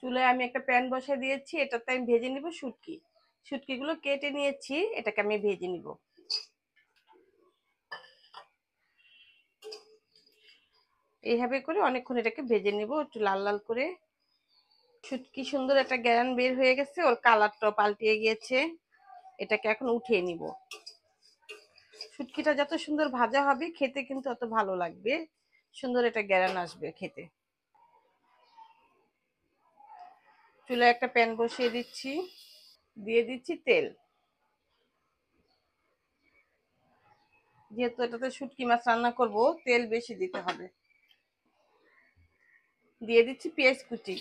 চুলায় আমি একটা প্যান বসিয়ে দিয়েছি, এটাতে আমি ভেজে নিব শুটকি। শুটকিগুলো কেটে নিয়েছি, এটাকে আমি ভেজে নিব। এইভাবে করে অনেকক্ষণ এটাকে ভেজে নিব, একটু লাল লাল করে। শুটকি সুন্দর একটা গ্যারান বের হয়ে গেছে, ওর কালারটাও পাল্টিয়ে গিয়েছে। এটাকে এখন উঠিয়ে নিব। শুটকিটা যত সুন্দর ভাজা হবে খেতে কিন্তু তত ভালো লাগবে, সুন্দর একটা গ্যারান আসবে খেতে। চুলায় একটা প্যান বসিয়ে দিচ্ছি, দিয়ে দিচ্ছি তেল। যেহেতু এটাতে শুটকি মাছ রান্না করব, তেল বেশি দিতে হবে। দিয়ে দিচ্ছি পেঁয়াজ কুচি,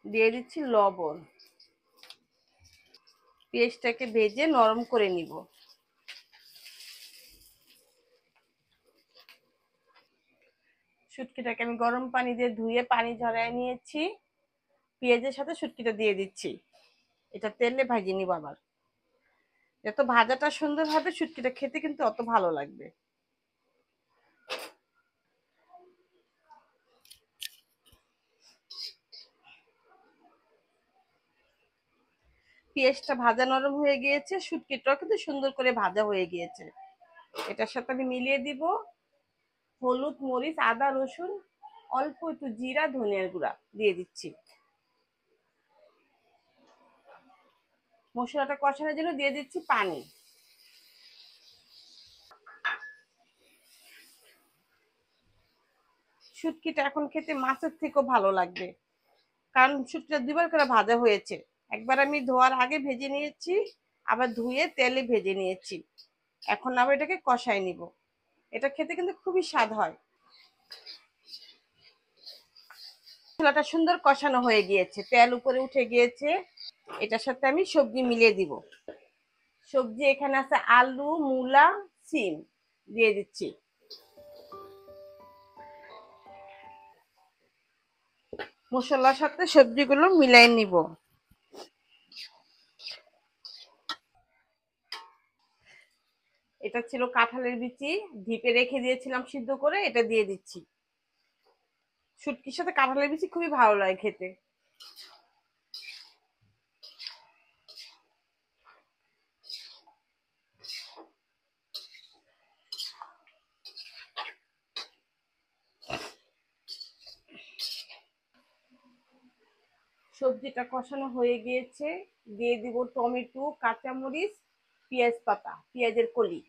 দিয়ে দিচ্ছি লবণ। পেঁয়াজটাকে ভেজে নরম করে নিব। শুটকিটাকে আমি গরম পানি দিয়ে ধুয়ে পানি ঝরায় নিয়েছি। পেঁয়াজের সাথে শুটকিটা দিয়ে দিচ্ছি, এটা তেলে ভাজিয়ে নিব। আবার যত ভাজাটা সুন্দর হবে শুটকিটা খেতে কিন্তু অত ভালো লাগবে। পেঁয়াজটা ভাজা নরম হয়ে গিয়েছে, শুটকিটাও কিন্তু সুন্দর করে ভাজা হয়ে গিয়েছে। এটার সাথে আমি মিলিয়ে দিব হলুদ, মরিচ, আদা, রসুন, অল্প একটু জিরা, ধনিয়ার গুঁড়া দিয়ে দিচ্ছি। মশলাটা কষানোর জন্য দিয়ে দিচ্ছি পানি। শুটকিটা এখন খেতে মাছের থেকেও ভালো লাগবে, কারণ শুটকিটা দুবার করে ভাজা হয়েছে। একবার আমি ধোয়ার আগে ভেজে নিয়েছি, আবার ধুয়ে তেলে ভেজে নিয়েছি। এখন আবার এটাকে কষাই নিব। এটা খেতে কিন্তু খুবই স্বাদ হয়। মশলাটা সুন্দর কষানো হয়ে গিয়েছে, তেল উপরে উঠে গিয়েছে। এটার সাথে আমি সবজি মিলিয়ে দিব। সবজি এখানে আছে আলু, মূলা, সিম দিয়ে দিচ্ছি। মশলার সাথে সবজিগুলো মিলাই নিব। এটা ছিল কাঁঠালের বিচি, ঢিপে রেখে দিয়েছিলাম সিদ্ধ করে, এটা দিয়ে দিচ্ছি। শুটকির সাথে কাঁঠালের বিচি খুবই ভালো লাগে খেতে। সবজিটা কষানো হয়ে গিয়েছে, দিয়ে দিব টমেটো, কাঁচামরিচ, পেঁয়াজ পাতা, পেঁয়াজের কলি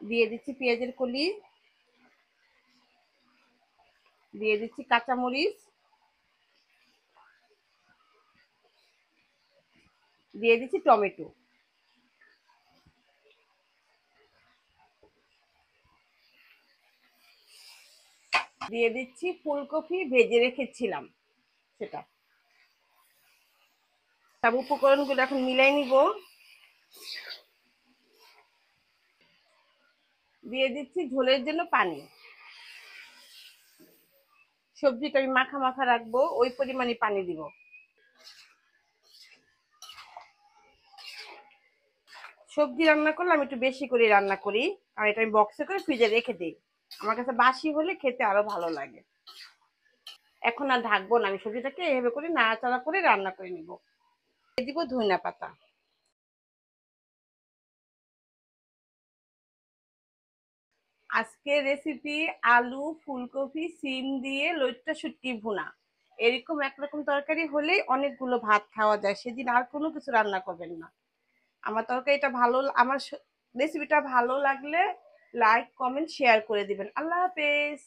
দিয়ে দিচ্ছি। পেঁয়াজের কলি দিয়ে দিচ্ছি, কাঁচামরিচ দিয়ে দিচ্ছি, টমেটো দিয়ে দিচ্ছি, ফুলকপি ভেজে রেখেছিলাম সেটা। সব উপকরণগুলো এখন মিলাই নিব। দিয়ে দিচ্ছি ঝোলের জন্য পানি। সবজিটা আমি মাখা মাখা রাখবো, ওই পরিমাণে পানি দিব। সবজি রান্না করলে আমি একটু বেশি করে রান্না করি, আর এটা আমি বক্সে করে ফ্রিজে রেখে দিই। আমার কাছে বাসি হলে খেতে আরো ভালো লাগে। এখন আর ঢাকবো না, আমি সবজিটাকে এভাবে করে নাড়াচাড়া করে রান্না করে নিব। দিয়ে দিব ধনিয়া পাতা। আজকের রেসিপি আলু, ফুলকপি, সিম দিয়ে লইট্টা শুটকি ভুনা। এরকম একরকম তরকারি হলেই অনেকগুলো ভাত খাওয়া যায়, সেদিন আর কোনো কিছু রান্না করবেন না। আমার তরকারিটা ভালো, আমার রেসিপিটা ভালো লাগলে লাইক, কমেন্ট, শেয়ার করে দিবেন। আল্লাহ হাফেজ।